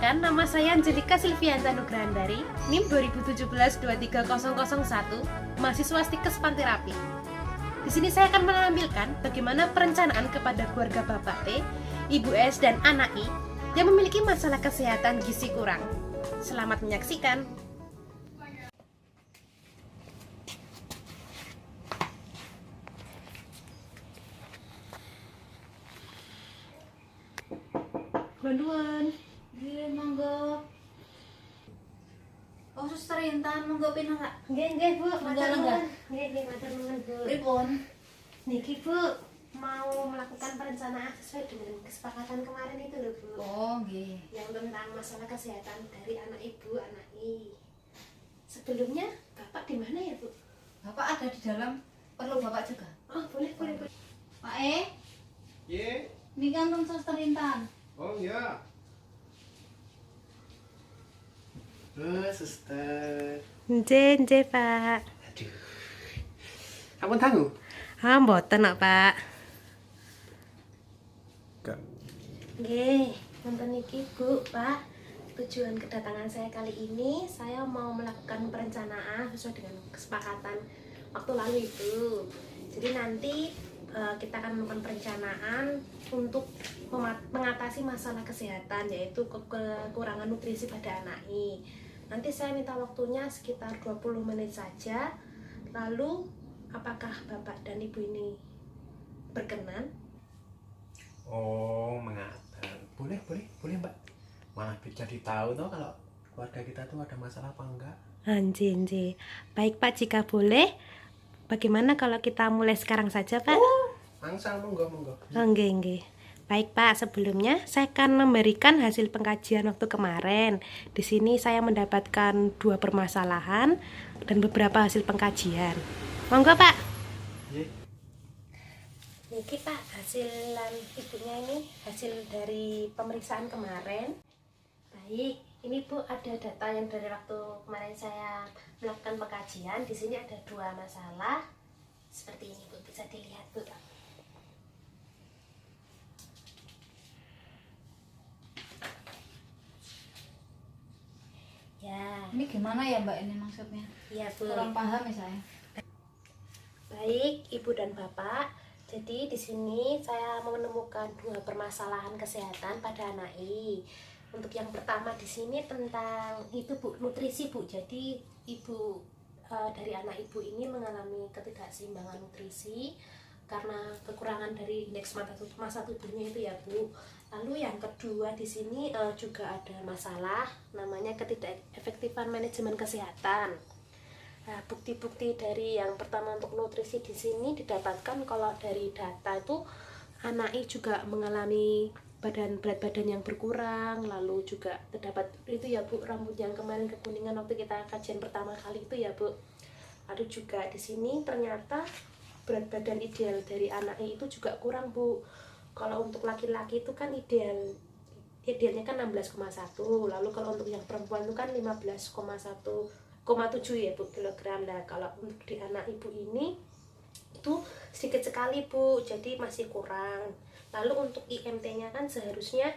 Perkenalkan, nama saya Angelika Silvianta Nugrandari, NIM 2017-23001, mahasiswa Stikes Panterapi. Di sini saya akan menampilkan bagaimana perencanaan kepada keluarga Bapak T, Ibu S, dan anak I yang memiliki masalah kesehatan gizi kurang. Selamat menyaksikan. Bantuan. Nggih, monggo. Oh, Suster Intan, monggo pinara. Nggih, Bu. Matur nuwun. Nggih, matur nuwun, Bu. Pripun? Niki, Bu, mau melakukan perencanaan sesuai dengan kesepakatan kemarin itu loh, Bu. Oh, nggih. Yang tentang masalah kesehatan dari anak Ibu, anak I. Sebelumnya, Bapak di mana ya, Bu? Bapak ada di dalam. Perlu Bapak juga? Oh, boleh. Pak Ye, ini kantung Suster Intan. oh ya. Suster. Nggih, Pak. Aduh. Ampun tangguh. Mboten kok, Pak. Enggak. Nggih, wonten niki, Bu, Pak. Tujuan kedatangan saya kali ini, saya mau melakukan perencanaan sesuai dengan kesepakatan waktu lalu itu. Jadi nanti kita akan melakukan perencanaan untuk mengatasi masalah kesehatan, yaitu kekurangan nutrisi pada anak I. Nanti saya minta waktunya sekitar 20 menit saja. Lalu, apakah Bapak dan Ibu ini berkenan? Oh, mengapa? Boleh, Mbak. Malah jadi tahu toh kalau keluarga kita tuh ada masalah apa enggak. Anjing. Baik, Pak, jika boleh. Bagaimana kalau kita mulai sekarang saja, Pak? Angsal, monggo. Nggih. Baik, Pak, sebelumnya saya akan memberikan hasil pengkajian waktu kemarin. Di sini saya mendapatkan 2 permasalahan dan beberapa hasil pengkajian. Monggo, Pak. Ye. Niki, Pak, hasilan ibunya ini hasil dari pemeriksaan kemarin. Baik, ini Bu ada data yang dari waktu kemarin saya melakukan pengkajian. Di sini ada 2 masalah. Seperti ini, Bu, bisa dilihat, Bu. Ya, Ini gimana ya, Mbak, ini maksudnya? iya, Bu. Kurang paham ya saya. Baik, Ibu dan Bapak. Jadi di sini saya menemukan 2 permasalahan kesehatan pada anak I. Untuk yang pertama di sini tentang itu, Bu, nutrisi, Bu. Jadi Ibu dari anak Ibu ini mengalami ketidakseimbangan nutrisi karena kekurangan dari indeks massa tubuhnya itu ya, Bu. Lalu yang kedua di sini juga ada masalah namanya ketidakefektifan manajemen kesehatan. Nah, bukti-bukti dari yang pertama untuk nutrisi di sini didapatkan kalau dari data itu anak I juga mengalami berat badan yang berkurang, lalu juga terdapat itu ya, Bu, rambut yang kemarin kekuningan waktu kita kajian pertama kali itu ya, Bu. Lalu juga di sini ternyata berat badan ideal dari anak I itu juga kurang, Bu. Kalau untuk laki-laki itu kan idealnya kan 16,1, lalu kalau untuk yang perempuan itu kan 15,7 ya, Bu, kilogram. Nah, kalau untuk di anak Ibu ini itu sedikit sekali, Bu, jadi masih kurang. Lalu untuk IMT-nya kan seharusnya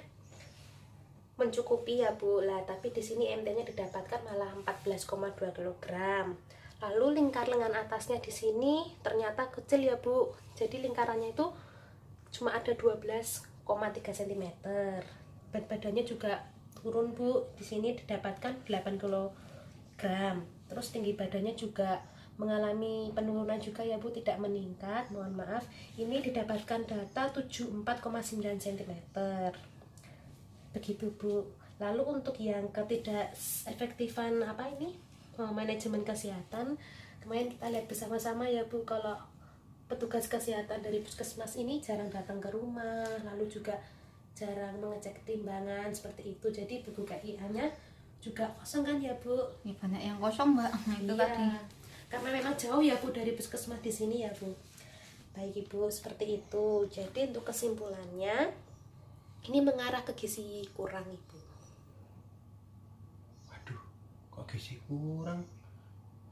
mencukupi ya, Bu. Lah, tapi di sini IMT-nya didapatkan malah 14,2 kilogram. Lalu lingkar lengan atasnya di sini ternyata kecil ya, Bu. Jadi lingkarannya itu cuma ada 12,3 cm. Berat badannya juga turun, Bu. Di sini didapatkan 8 kilogram. Terus tinggi badannya juga mengalami penurunan juga ya, Bu, tidak meningkat, mohon maaf. Ini didapatkan data 74,9 cm. Begitu, Bu. Lalu untuk yang ketidakefektifan manajemen kesehatan, kemarin kita lihat bersama-sama ya, Bu, kalau petugas kesehatan dari puskesmas ini jarang datang ke rumah, lalu juga jarang mengecek timbangan seperti itu. Jadi buku KIA-nya juga kosong kan ya, Bu? Ya, banyak yang kosong, Mbak. Nah, itu Iya, tadi. karena memang jauh ya, Bu, dari puskesmas di sini ya, Bu. Baik, Ibu, seperti itu. Jadi untuk kesimpulannya ini mengarah ke gizi kurang, Ibu. Waduh, kok gizi kurang?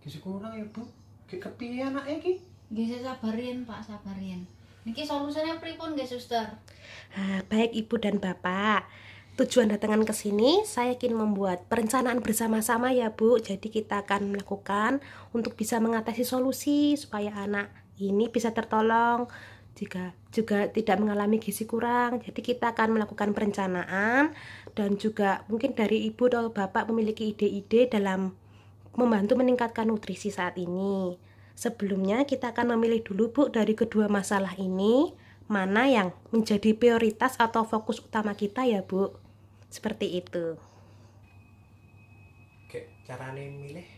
Gizi kurang ya, Bu? Kepiye anake iki? Nggih, saya sabarin, Pak, sabarin. Niki solusinya pripun nggih, Suster? Baik, Ibu dan Bapak. tujuan datangan ke sini, saya ingin membuat perencanaan bersama-sama ya Bu. Jadi kita akan melakukan untuk bisa mengatasi solusi supaya anak ini bisa tertolong juga tidak mengalami gizi kurang. Jadi kita akan melakukan perencanaan dan juga mungkin dari ibu atau bapak memiliki ide-ide dalam membantu meningkatkan nutrisi saat ini. Sebelumnya kita akan memilih dulu Bu dari kedua masalah ini mana yang menjadi prioritas atau fokus utama kita ya Bu. Seperti itu. Oke, caranya milih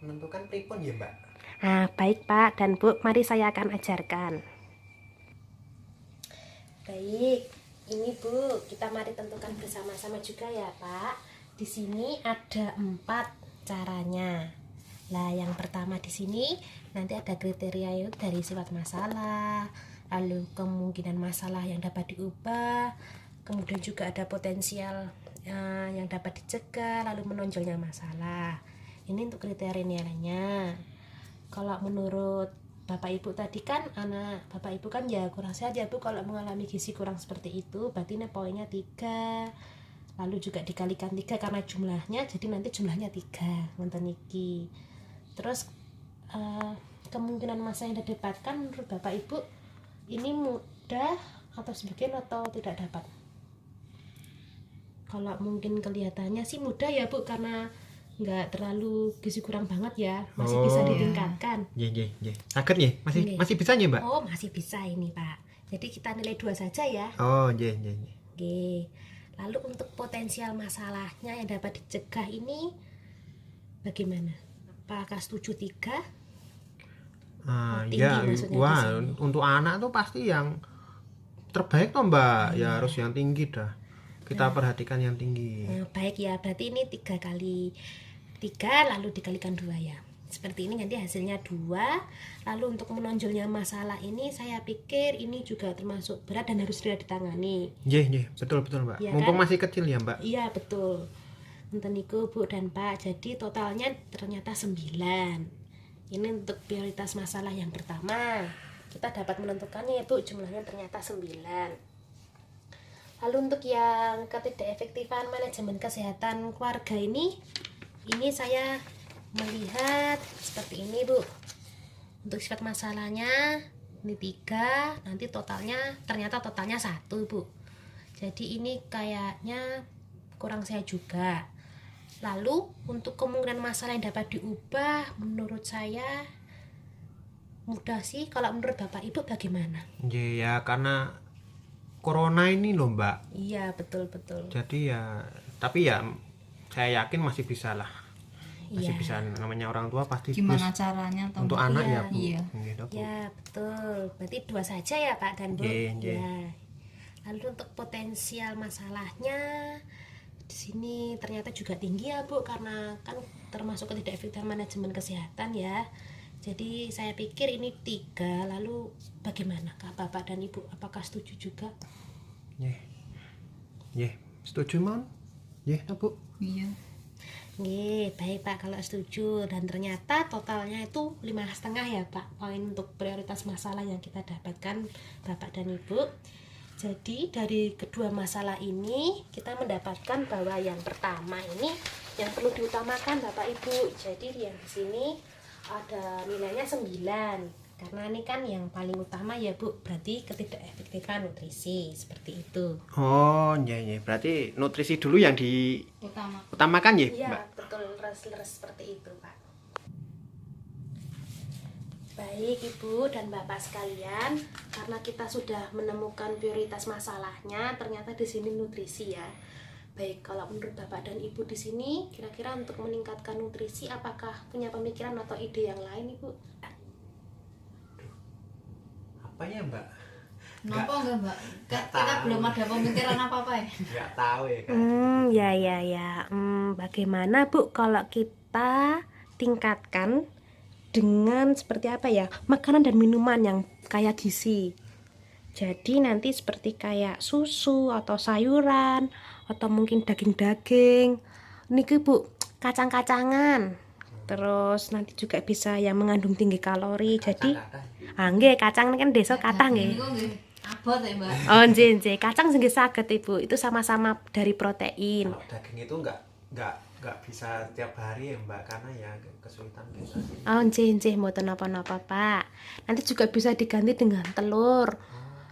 menentukan pripun ya Mbak? Nah, baik Pak dan Bu, mari saya akan ajarkan. Baik, ini Bu, kita mari tentukan bersama-sama juga ya Pak. Di sini ada 4 caranya. Nah, yang pertama di sini nanti ada kriteria itu dari sifat masalah, lalu kemungkinan masalah yang dapat diubah, kemudian juga ada potensial yang dapat dicegah, lalu menonjolnya masalah. Ini untuk kriteria nilainya. Kalau menurut Bapak Ibu tadi kan anak Bapak Ibu kan ya kurang sehat ya Bu, kalau mengalami gizi kurang seperti itu berarti ini poinnya 3. Lalu juga dikalikan 3 karena jumlahnya, jadi nanti jumlahnya 3 ngonten iki. Terus kemungkinan masa yang didapatkan menurut Bapak Ibu ini mudah atau sebagian atau tidak dapat? Kalau mungkin kelihatannya sih mudah ya Bu, karena nggak terlalu gizi kurang banget ya, masih bisa ditingkatkan. Iya. Saged nggih? Masih bisa nggih Mbak? Oh, masih bisa ini Pak. Jadi kita nilai 2 saja ya. Oh, iya. Oke. Lalu untuk potensial masalahnya yang dapat dicegah ini bagaimana? Apakah setuju 3? Tinggi Ya, maksudnya di wah, sini. untuk anak tuh pasti yang terbaik toh Mbak. Ya harus yang tinggi dah. Kita perhatikan yang tinggi. Nah, baik ya, berarti ini 3 kali 3 lalu dikalikan 2 ya. Seperti ini nanti hasilnya 2. Lalu untuk menonjolnya masalah ini saya pikir ini juga termasuk berat dan harus segera ditangani. Iya, betul Mbak. Iya Mumpung kan? masih kecil ya Mbak. Iya betul. Nonton niku Bu dan Pak. Jadi totalnya ternyata 9. Ini untuk prioritas masalah yang pertama. Kita dapat menentukannya ya Bu, jumlahnya ternyata 9. Lalu untuk yang ketidakefektifan manajemen kesehatan keluarga ini saya melihat seperti ini Bu. Untuk sifat masalahnya ini 3, nanti ternyata totalnya 1 Bu. Jadi ini kayaknya kurang sehat juga. Lalu untuk kemungkinan masalah yang dapat diubah menurut saya mudah sih. Kalau menurut Bapak Ibu bagaimana? Iya ya, karena corona ini loh Mbak. Iya betul. Jadi ya, tapi ya saya yakin masih bisa lah. Masih Iya. bisa, namanya orang tua pasti Gimana plus caranya toh, untuk Mbak? anak Iya. ya Bu. Iya. Gitu, Bu. Ya betul. Berarti 2 saja ya Pak dan Bu. Iya. Ya. Lalu untuk potensial masalahnya di sini ternyata juga tinggi ya Bu, karena kan termasuk ketidakefektifan manajemen kesehatan ya. Jadi saya pikir ini 3. Lalu bagaimana Kak Bapak dan Ibu? Apakah setuju juga? Iya, setuju Mon? Iya, Bu. Iya. Nggih, baik Pak kalau setuju. Dan ternyata totalnya itu 5,5 ya Pak, poin untuk prioritas masalah yang kita dapatkan Bapak dan Ibu. Jadi dari kedua masalah ini kita mendapatkan bahwa yang pertama ini yang perlu diutamakan Bapak Ibu. Jadi yang di sini ada nilainya 9. Karena ini kan yang paling utama ya Bu, berarti ketidakefektifan nutrisi, seperti itu. Oh, iya. Berarti nutrisi dulu yang Utama. diutamakan ya, Iya, Mbak? betul, leres-leres seperti itu, Pak. Baik, Ibu dan Bapak sekalian, karena kita sudah menemukan prioritas masalahnya, ternyata di sini nutrisi ya. Baik, kalau menurut Bapak dan Ibu di sini, kira-kira untuk meningkatkan nutrisi, apakah punya pemikiran atau ide yang lain, Ibu? Apa ya, Mbak? Kenapa enggak, Mbak? Nggak Kita tahu. belum ada pemikiran apa-apa ya. Nggak tahu ya kan. Ya. Bagaimana Bu kalau kita tingkatkan dengan seperti apa ya, makanan dan minuman yang kaya gizi. Jadi nanti seperti kayak susu atau sayuran atau mungkin daging-daging. Niki Bu, kacang-kacangan. Terus nanti juga bisa yang mengandung tinggi kalori. Jadi nggih, kacang kan desa kata nggih. Niku nggih. Abot ya, Mbak. Oh, nggih. Kacang nggih saged Ibu. Itu sama-sama dari protein. Kalau daging itu nggak bisa tiap hari ya Mbak, karena ya kesulitan kita. Oh, nggih, mboten napa-napa, Pak. Nanti juga bisa diganti dengan telur.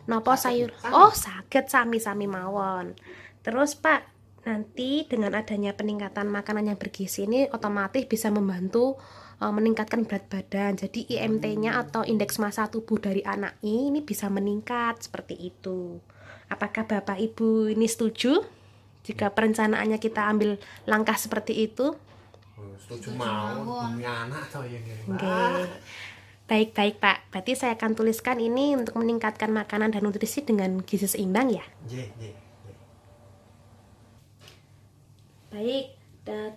Napa sayur? Oh, saged sami-sami mawon. Terus, Pak, nanti dengan adanya peningkatan makanan yang bergizi ini otomatis bisa membantu meningkatkan berat badan. Jadi IMT-nya atau indeks massa tubuh dari anak ini bisa meningkat seperti itu. Apakah Bapak Ibu ini setuju jika perencanaannya kita ambil langkah seperti itu? Setuju Setuju mawon mawon. demi anak atau ya Mbak. Nggih. Baik Pak. Berarti saya akan tuliskan ini untuk meningkatkan makanan dan nutrisi dengan gizi seimbang ya. Nggih. Baik,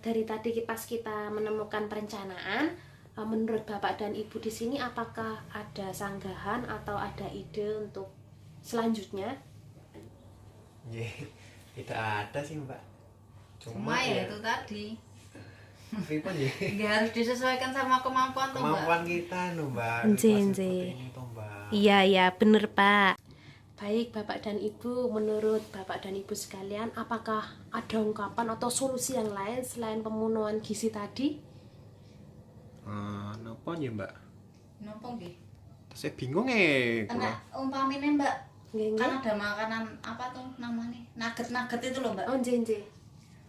dari tadi pas kita menemukan perencanaan, menurut Bapak dan Ibu di sini apakah ada sanggahan atau ada ide untuk selanjutnya? Nggih. Tidak ada sih Mbak. Cuma ya itu tadi. Pripun nggih? Nggak harus disesuaikan sama kemampuan tuh, Mbak. Kemampuan kita lho Mbak. Nggih, Situasi nggih. seperti ini toh Mbak. Iya, bener Pak. Baik Bapak dan Ibu, menurut Bapak dan Ibu sekalian, apakah ada ungkapan atau solusi yang lain selain pemenuhan gizi tadi? Napa ya Mbak? Napa nggih? Saya bingung Karena umpamine, Mbak, Nggih, kan ada makanan apa tuh namanya? Nugget itu loh, Mbak. Oh, nggih.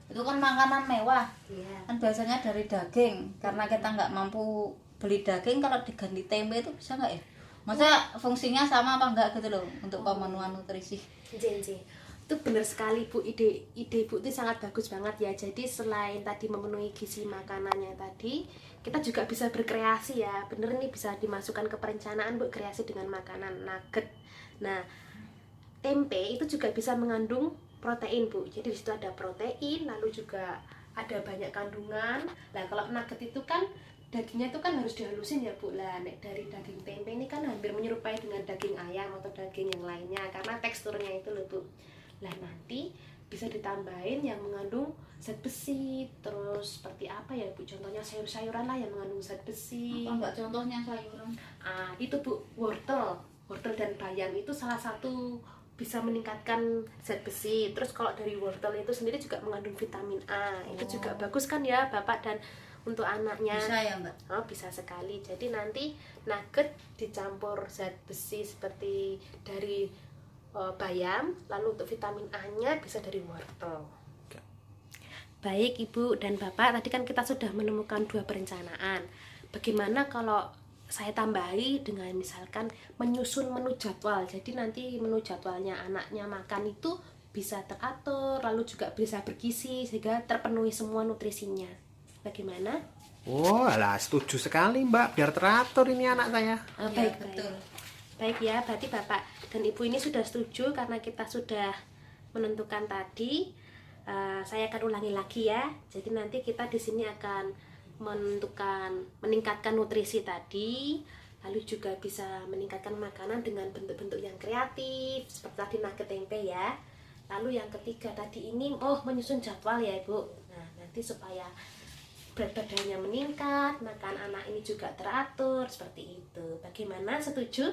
Itu kan makanan mewah. Iya. Kan biasanya dari daging. Karena kita nggak mampu beli daging, kalau diganti tempe itu bisa nggak ya? Maksudnya fungsinya sama apa enggak gitu loh untuk pemenuhan nutrisi. Nggih. Itu benar sekali Bu, ide Ibu itu sangat bagus banget ya. Jadi selain tadi memenuhi gizi makanannya tadi, kita juga bisa berkreasi ya. Bener nih, bisa dimasukkan ke perencanaan Bu, kreasi dengan makanan nugget. Nah, tempe itu juga bisa mengandung protein Bu. Jadi di situ ada protein, lalu juga ada banyak kandungan. Nah, kalau nugget itu kan dagingnya itu kan harus dihalusin ya Bu. Lah nek dari daging tempe ini kan hampir menyerupai dengan daging ayam atau daging yang lainnya karena teksturnya itu loh Bu. Lah nanti bisa ditambahin yang mengandung zat besi. Terus seperti apa ya Bu? Contohnya sayur-sayuran lah yang mengandung zat besi. Apa Mbak contohnya sayuran? Itu Bu, wortel dan bayam itu salah satu bisa meningkatkan zat besi. Terus kalau dari wortel itu sendiri juga mengandung vitamin A. Itu juga bagus kan ya Bapak dan untuk anaknya. Bisa ya, Mbak? Oh, bisa sekali. Jadi nanti nugget dicampur zat besi seperti dari bayam, lalu untuk vitamin A-nya bisa dari wortel. Baik Ibu dan Bapak, tadi kan kita sudah menemukan 2 perencanaan. Bagaimana kalau saya tambahi dengan misalkan menyusun menu jadwal. Jadi nanti menu jadwalnya anaknya makan itu bisa teratur, lalu juga bisa bergizi sehingga terpenuhi semua nutrisinya. Bagaimana? Oh, alah setuju sekali Mbak, biar teratur ini anak saya. Baik. Betul. Baik ya, berarti Bapak dan Ibu ini sudah setuju karena kita sudah menentukan tadi. Saya akan ulangi lagi ya. Jadi nanti kita di sini akan meningkatkan nutrisi tadi, lalu juga bisa meningkatkan makanan dengan bentuk-bentuk yang kreatif seperti tadi nugget tempe ya. Lalu yang ketiga tadi ini menyusun jadwal ya Ibu. Nah, nanti supaya berat badannya meningkat, makan anak ini juga teratur seperti itu. Bagaimana, setuju?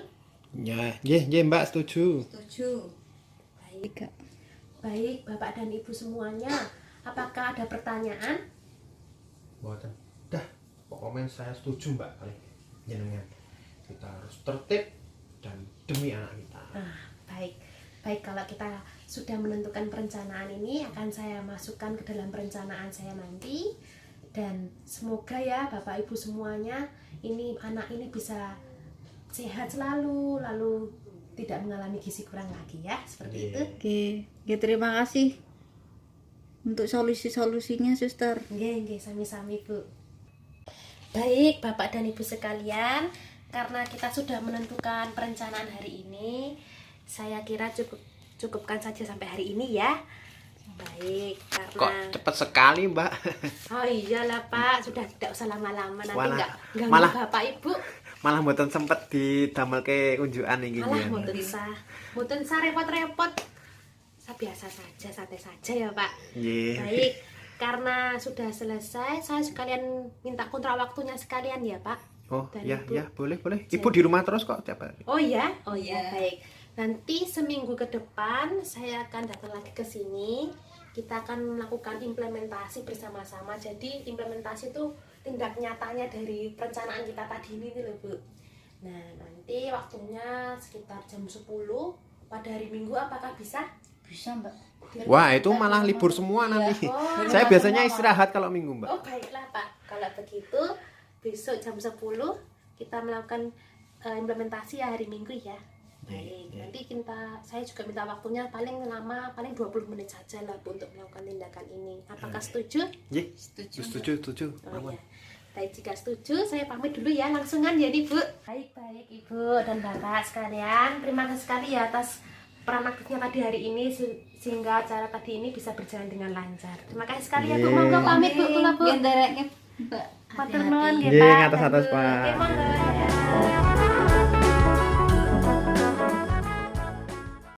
Ya, nggih Mbak, setuju. Setuju. Baik Bapak dan Ibu semuanya, apakah ada pertanyaan? Buatan. Dah, pokoknya saya setuju Mbak kali jenengan. Kita harus tertib dan demi anak kita. Baik, kalau kita sudah menentukan perencanaan ini akan saya masukkan ke dalam perencanaan saya nanti. Dan semoga ya Bapak Ibu semuanya ini anak ini bisa sehat selalu, lalu tidak mengalami gizi kurang lagi ya, seperti itu. Oke, terima kasih untuk solusi-solusinya, Suster. Nggih, sami-sami Bu. Baik Bapak dan Ibu sekalian, karena kita sudah menentukan perencanaan hari ini, saya kira cukupkan saja sampai hari ini ya. Baik, Kok karena cepat sekali Mbak? oh iyalah Pak, sudah tidak usah lama-lama, nanti Malah- enggak ganggu malah- Bapak Ibu. Malah mboten sempet didamel ke unjukan iki Alah, njen. mboten sah repot-repot. Biasa saja, santai saja ya Pak. Nggih. Baik, karena sudah selesai, saya sekalian minta kontrak waktunya sekalian ya Pak. Oh, Dan ya, Ibu. ya, boleh. Ibu di rumah terus kok tiap hari. Oh ya, Iya. baik. Nanti seminggu ke depan saya akan datang lagi ke sini. Kita akan melakukan implementasi bersama-sama. Jadi implementasi itu tindak nyatanya dari perencanaan kita tadi ini loh Bu. Nah nanti waktunya sekitar jam 10 pada hari Minggu, apakah bisa? Bisa Mbak. Wah, itu malah libur semua nanti. Oh, Saya biasanya istirahat kalau Minggu, Mbak. Oh baiklah Pak, kalau begitu besok jam 10 kita melakukan implementasi ya hari Minggu ya. Baik, nanti saya juga minta waktunya paling lama, paling 20 menit saja lah Bu untuk melakukan tindakan ini. Apakah setuju? Nggih, Setuju. setuju. Oh Aman. iya. Baik, jika setuju saya pamit dulu ya, langsungan ya nih Bu. Baik Ibu dan Bapak sekalian, terima kasih sekali ya atas peran aktifnya tadi hari ini sehingga acara tadi ini bisa berjalan dengan lancar. Terima kasih sekali ya Bu, monggo pamit Bu kula Bu. Yang derek Mbak. Matur nuwun nggih Nggih, Pak. ngatos-atos, Dan Bu. Pak. Oke, monggo ya.